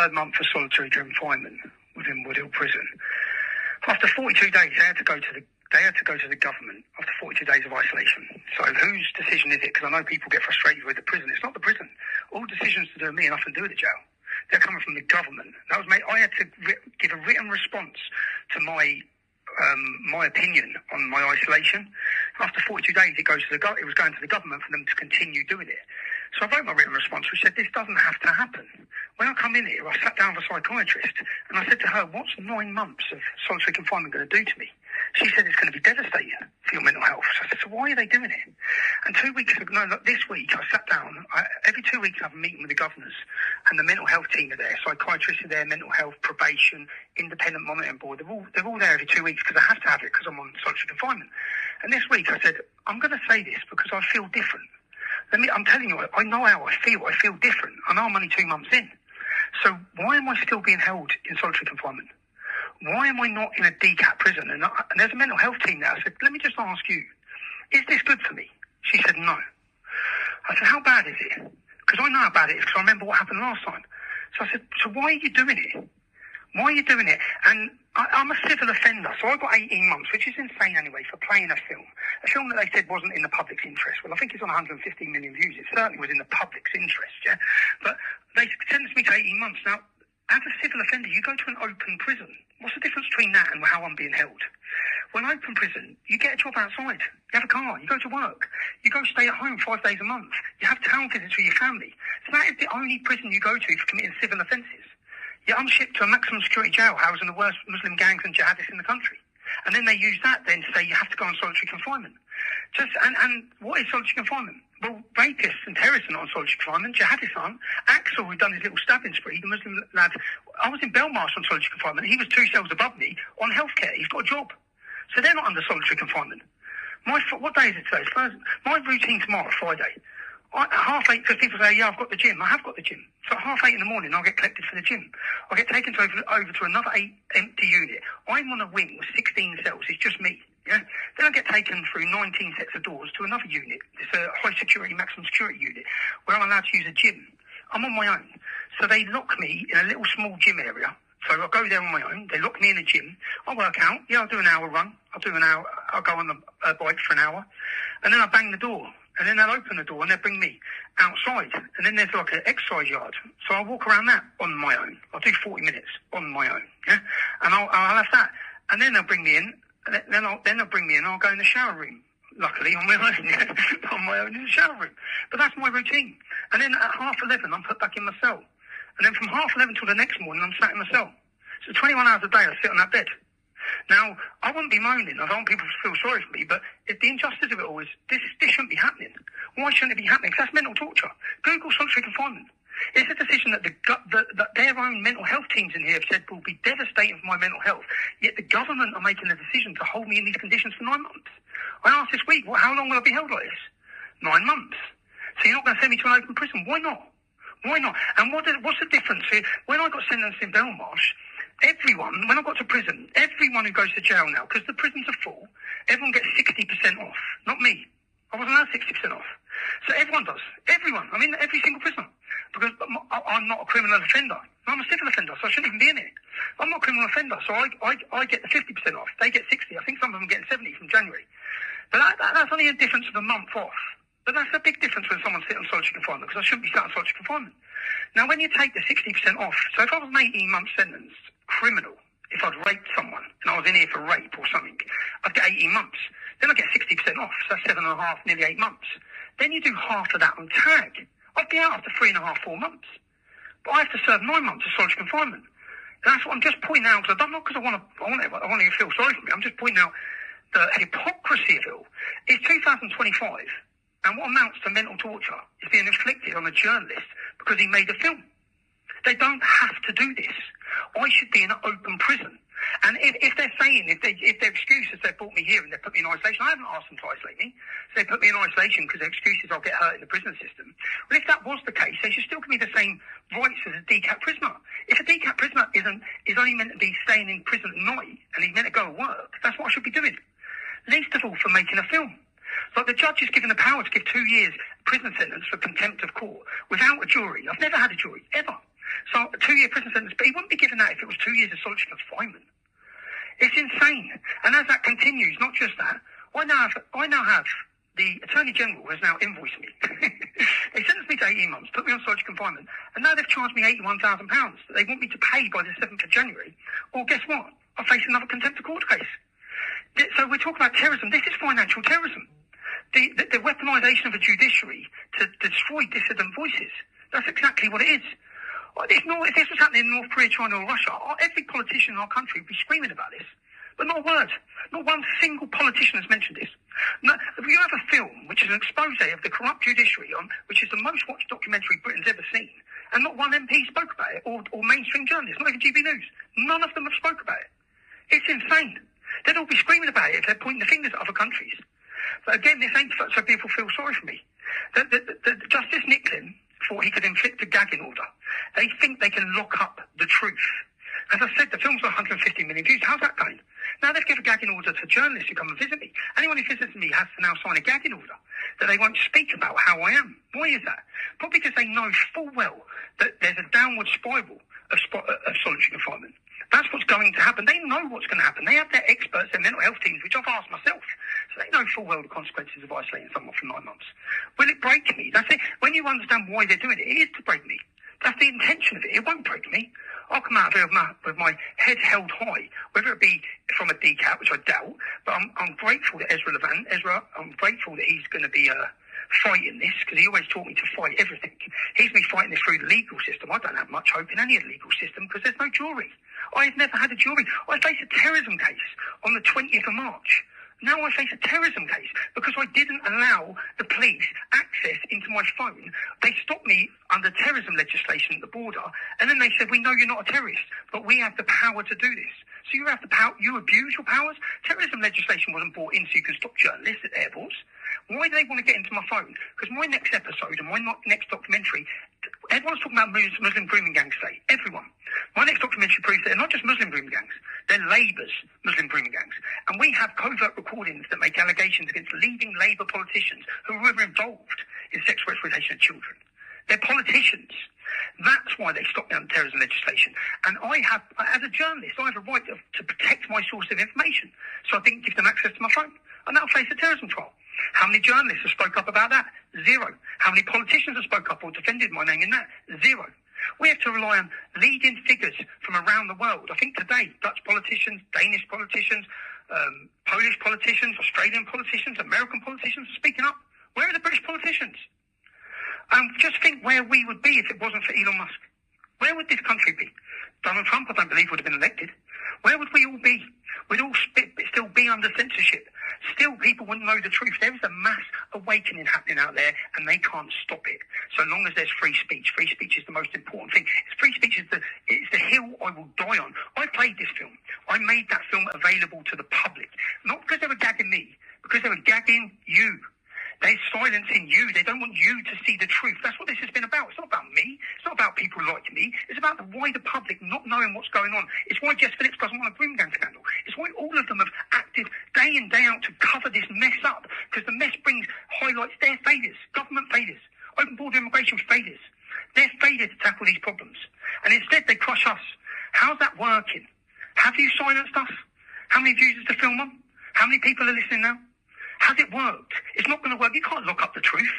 third month of solitary confinement within Woodhill Prison. After 42 days, they had to go to the government after 42 days of isolation. So whose decision is it? Because I know people get frustrated with the prison. It's not the prison. All decisions to do with me and nothing to do with the jail. They're coming from the government. That was I had to give a written response to my opinion on my isolation. After 42 days, it was going to the government for them to continue doing it. So I wrote my written response, which said, this doesn't have to happen. When I come in here, I sat down with a psychiatrist, and I said to her, what's 9 months of solitary confinement going to do to me? She said it's going to be devastating for your mental health. So I said, so why are they doing it? And 2 weeks ago, this week, I sat down. Every 2 weeks, I have a meeting with the governors, and the mental health team are there. Psychiatrists are there, mental health, probation, independent monitoring board. They're all there every 2 weeks because I have to have it because I'm on solitary confinement. And this week, I said, I'm going to say this because I feel different. I'm telling you, I know how I feel. I feel different. I know I'm only 2 months in. So why am I still being held in solitary confinement? Why am I not in a DCAT prison? And there's a mental health team there. I said, let me just ask you, is this good for me? She said, no. I said, how bad is it? Because I know how bad it is because I remember what happened last time. So I said, so why are you doing it? Why are you doing it? And I'm a civil offender, so I got 18 months, which is insane anyway, for playing a film that they said wasn't in the public's interest. Well, I think it's on 115 million views. It certainly was in the public's interest, yeah? But they sentenced me to 18 months. Now, as a civil offender, you go to an open prison. What's the difference between that and how I'm being held? Well, open prison, you get a job outside. You have a car. You go to work. You go stay at home 5 days a month. You have town visits with your family. So that is the only prison you go to for committing civil offences. You're unshipped to a maximum security jail housing the worst Muslim gangs and jihadists in the country. And then they use that then to say you have to go on solitary confinement. And what is solitary confinement? Well, rapists and terrorists are not on solitary confinement. Jihadists aren't. Axel, who done his little stabbing spree, the Muslim lad, I was in Belmarsh on solitary confinement. He was 2 cells above me on healthcare. He's got a job. So they're not under solitary confinement. What day is it today? It's Thursday. My routine tomorrow, Friday. At 8:30, because people say, yeah, I've got the gym. I have got the gym. So at 8:30 in the morning, I'll get collected for the gym. I'll get taken over to another 8 empty unit. I'm on a wing with 16 cells. It's just me. Yeah. Then I get taken through 19 sets of doors to another unit. It's a high security, maximum security unit where I'm allowed to use a gym. I'm on my own. So they lock me in a little small gym area. So I go there on my own. They lock me in a gym. I work out. Yeah, I'll do an hour run. I'll go on the bike for an hour. And then I bang the door. And then they'll open the door and they'll bring me outside. And then there's like an exercise yard. So I'll walk around that on my own. I'll do 40 minutes on my own. Yeah. And I'll have that. And then they'll bring me in. And then they'll bring me in and I'll go in the shower room. Luckily, on my own. On my own in the shower room. But that's my routine. And then at 11:30, I'm put back in my cell. And then from 11:30 till the next morning, I'm sat in my cell. So 21 hours a day, I sit on that bed. Now, I wouldn't be moaning. I don't want people to feel sorry for me, but the injustice of it all is this shouldn't be happening. Why shouldn't it be happening? Because that's mental torture. Google solitary confinement. It's a decision that that their own mental health teams in here have said will be devastating for my mental health. Yet the government are making a decision to hold me in these conditions for 9 months. I asked this week, how long will I be held like this? 9 months. So you're not going to send me to an open prison? Why not? Why not? And what's the difference here? When I got sentenced in Belmarsh, when I got to prison, everyone who goes to jail now, because the prisons are full, everyone gets 60% off. Not me. I wasn't allowed 60% off. So everyone does. Everyone. I mean, every single prisoner. Because I'm not a criminal offender. I'm a civil offender, so I shouldn't even be in it. I'm not a criminal offender, so I get the 50% off. They get 60. I think some of them get 70 from January. But that's only a difference of a month off. But that's a big difference when someone's sitting on solitary confinement, because I shouldn't be sat on solitary confinement. Now, when you take the 60% off, so if I was an 18-month sentence, criminal, if I'd raped someone and I was in here for rape or something, I'd get 18 months. Then I'd get 60% off, so that's 7.5, nearly 8 months. Then you do half of that on tag. I'd be out after 3.5, 4 months. But I have to serve 9 months of solitary confinement. And that's what I'm just pointing out, because I don't know, because I want to feel sorry for me. I'm just pointing out the hypocrisy of it all. It's 2025, and what amounts to mental torture is being inflicted on a journalist because he made a film. They don't have to do this. I should be in an open prison. And if they're saying, if their excuse is they brought me here and they put me in isolation, I haven't asked them to isolate me. So they put me in isolation because their excuse is I'll get hurt in the prison system. Well, if that was the case, they should still give me the same rights as a DCAT prisoner. If a DCAT prisoner is only meant to be staying in prison at night and he's meant to go to work, that's what I should be doing. Least of all for making a film. Like the judge is given the power to give 2 years prison sentence for contempt of court without a jury. I've never had a jury, ever. So a 2-year prison sentence, but he wouldn't be given that if it was 2 years of solitary confinement. It's insane. And as that continues, not just that, I now have the Attorney General has now invoiced me. They sentenced me to 18 months, put me on solitary confinement, and now they've charged me £81,000 that they want me to pay by the 7th of January. Well, guess what? I face another contempt of court case. So we're talking about terrorism. This is financial terrorism. The weaponisation of the judiciary to destroy dissident voices. That's exactly what it is. If this was happening in North Korea, China or Russia, every politician in our country would be screaming about this. But not a word. Not one single politician has mentioned this. No, if you have a film which is an expose of the corrupt judiciary, which is the most watched documentary Britain's ever seen, and not one MP spoke about it, or mainstream journalists, not even GB News, none of them have spoke about it. It's insane. They'd all be screaming about it if they're pointing the fingers at other countries. But again, this ain't so people feel sorry for me. Justice Nicklin thought he could inflict a gagging order. They think they can lock up the truth. As I said, the film's got 150 million views. How's that going? Now they've given a gagging order to journalists who come and visit me. Anyone who visits me has to now sign a gagging order that they won't speak about how I am. Why is that? Probably because they know full well that there's a downward spiral of solitary confinement. That's what's going to happen. They know what's going to happen. They have their experts, their mental health teams, which I've asked myself. So they know full well the consequences of isolating someone for 9 months. Will it break me? That's it. When you understand why they're doing it, it is to break me. That's the intention of it. It won't break me. I'll come out of here with my head held high, whether it be from a DCAT, which I doubt, but I'm grateful that I'm grateful that he's going to be fighting this, because he always taught me to fight everything. He's been fighting this through the legal system. I don't have much hope in any of the legal system because there's no jury. I've never had a jury. I faced a terrorism case on the 20th of March. Now I face a terrorism case because I didn't allow the police access into my phone. They stopped me under terrorism legislation at the border, and then they said, we know you're not a terrorist, but we have the power to do this. So you have the power, you abuse your powers. Terrorism legislation wasn't brought in so you can stop journalists at airports. Why do they want to get into my phone? Because my next episode and my next documentary, everyone's talking about Muslim grooming gangs today. Everyone. My next documentary proves that they're not just Muslim grooming gangs. They're Labour's Muslim grooming gangs. And we have covert recordings that make allegations against leading Labour politicians who were involved in sexual exploitation of children. They're politicians. That's why they stopped down terrorism legislation. And I have, as a journalist, I have a right to protect my source of information. So I didn't give them access to my phone. I now face a terrorism trial. How many journalists have spoke up about that? 0. How many politicians have spoke up or defended my name in that? 0. We have to rely on leading figures from around the world. I think today, Dutch politicians, Danish politicians, Polish politicians, Australian politicians, American politicians are speaking up. Where are the British politicians? Just think where we would be if it wasn't for Elon Musk. Where would this country be? Donald Trump, I don't believe, would have been elected. Where would we all be? We'd all still be under censorship. Still, people wouldn't know the truth. There is a mass awakening happening out there, and they can't stop it. So long as there's free speech. Free speech is the most important thing. Free speech is the hill I will die on. I played this film. I made that film available to the public. Not because they were gagging me, because they were gagging you. They're silencing you. They don't want you to see the truth. That's what this has been about. It's not about me. It's not about people like me. It's about the wider public not knowing what's going on. It's why Jess Phillips doesn't want a groom gang scandal. It's why all of them have acted day in, day out to cover this mess up, because the mess highlights their failures, government failures, open border immigration failures, their failure to tackle these problems. And instead they crush us. How's that working? Have you silenced us? How many views is the film on? How many people are listening now? Has it worked? It's not going to work. You can't lock up the truth.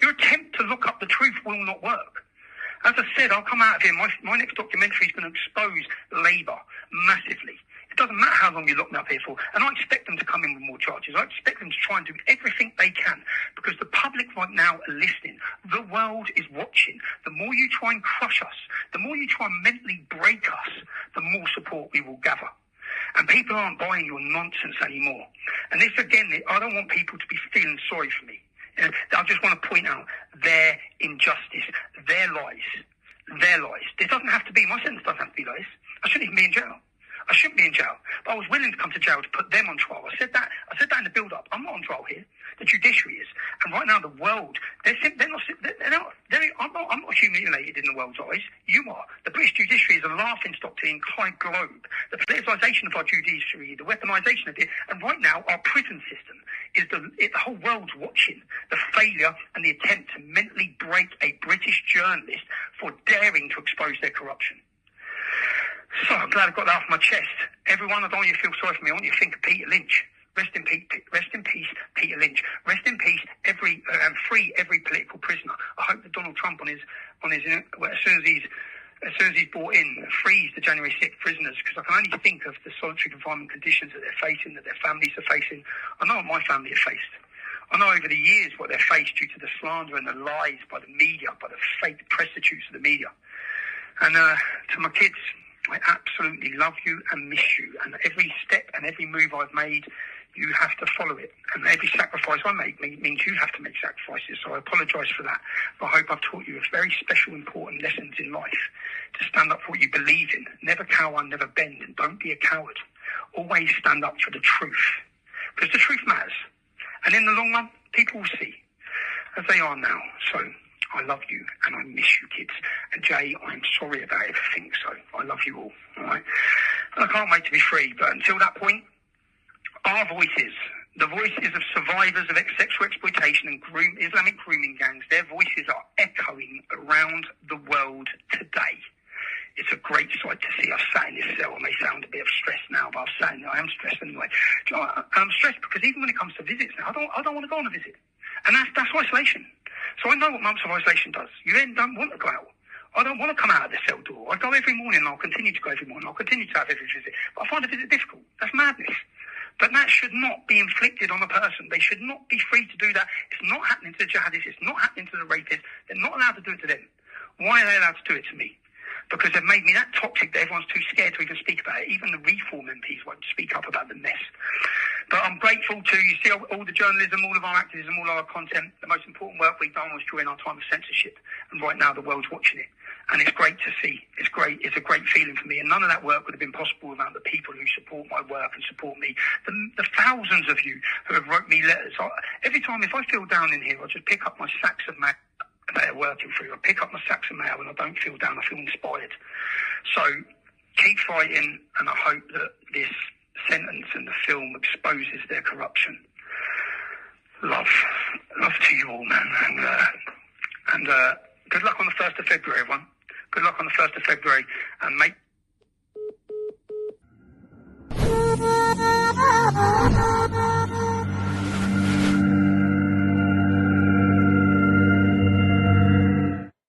Your attempt to lock up the truth will not work. As I said, I'll come out of here. My next documentary is going to expose Labour massively. It doesn't matter how long you lock me up here for. And I expect them to come in with more charges. I expect them to try and do everything they can, because the public right now are listening. The world is watching. The more you try and crush us, the more you try and mentally break us, the more support we will gather. And people aren't buying your nonsense anymore. And this, again, I don't want people to be feeling sorry for me. I just want to point out their injustice, their lies. This doesn't have to be, my sentence doesn't have to be like this. I shouldn't even be in jail. I shouldn't be in jail. But I was willing to come to jail to put them on trial. I said that in the build-up. I'm not on trial here. The judiciary is. And right now the world, I'm not humiliated in the world's eyes. You are. The British judiciary is a laughingstock to the entire globe. The politicisation of our judiciary, the weaponisation of it, and right now our prison system the whole world's watching the failure and the attempt to mentally break a British journalist for daring to expose their corruption. So I'm glad I got that off my chest. Everyone, I don't want you to feel sorry for me. I want you to think of Peter Lynch. Rest in peace, Peter Lynch. Rest in peace, free every political prisoner. I hope that Donald Trump as soon as he's brought in, frees the January 6th prisoners, because I can only think of the solitary confinement conditions that they're facing, that their families are facing. I know what my family have faced. I know over the years what they've faced due to the slander and the lies by the media, by the fake prostitutes of the media. And to my kids, I absolutely love you and miss you. And every step and every move I've made, you have to follow it. And every sacrifice I make means you have to make sacrifices. So I apologise for that. But I hope I've taught you a very special, important lessons in life. To stand up for what you believe in. Never cower, never bend. And don't be a coward. Always stand up for the truth. Because the truth matters. And in the long run, people will see. As they are now. So I love you and I miss you, kids. And Jay, I'm sorry about everything. So I love you all. Alright? And I can't wait to be free. But until that point, our voices, the voices of survivors of sexual exploitation and Islamic grooming gangs, their voices are echoing around the world today. It's a great sight to see us sat in this cell. I may sound a bit of stress now, but I am stressed anyway. I'm stressed because even when it comes to visits now, I don't want to go on a visit. And that's isolation. So I know what months of isolation does. You then don't want to go out. I don't want to come out of the cell door. I go every morning and I'll continue to go every morning. I'll continue to have every visit. But I find a visit difficult. That's madness. But that should not be inflicted on a person. They should not be free to do that. It's not happening to the jihadists. It's not happening to the rapists. They're not allowed to do it to them. Why are they allowed to do it to me? Because they've made me that toxic that everyone's too scared to even speak about it. Even the Reform MPs won't speak up about the mess. But I'm grateful to, you see, all the journalism, all of our activism, all our content. The most important work we've done was during our time of censorship. And right now the world's watching it. And it's great to see. It's great. It's a great feeling for me. And none of that work would have been possible without the people who support my work and support me. The thousands of you who have wrote me letters. Every time, if I feel down in here, I just pick up my sacks of mail that are working through. I pick up my sacks of mail and I don't feel down. I feel inspired. So keep fighting, and I hope that this sentence and the film exposes their corruption. Love to you all, man. And good luck on the 1st of February, everyone. Good luck on the 1st of February, and make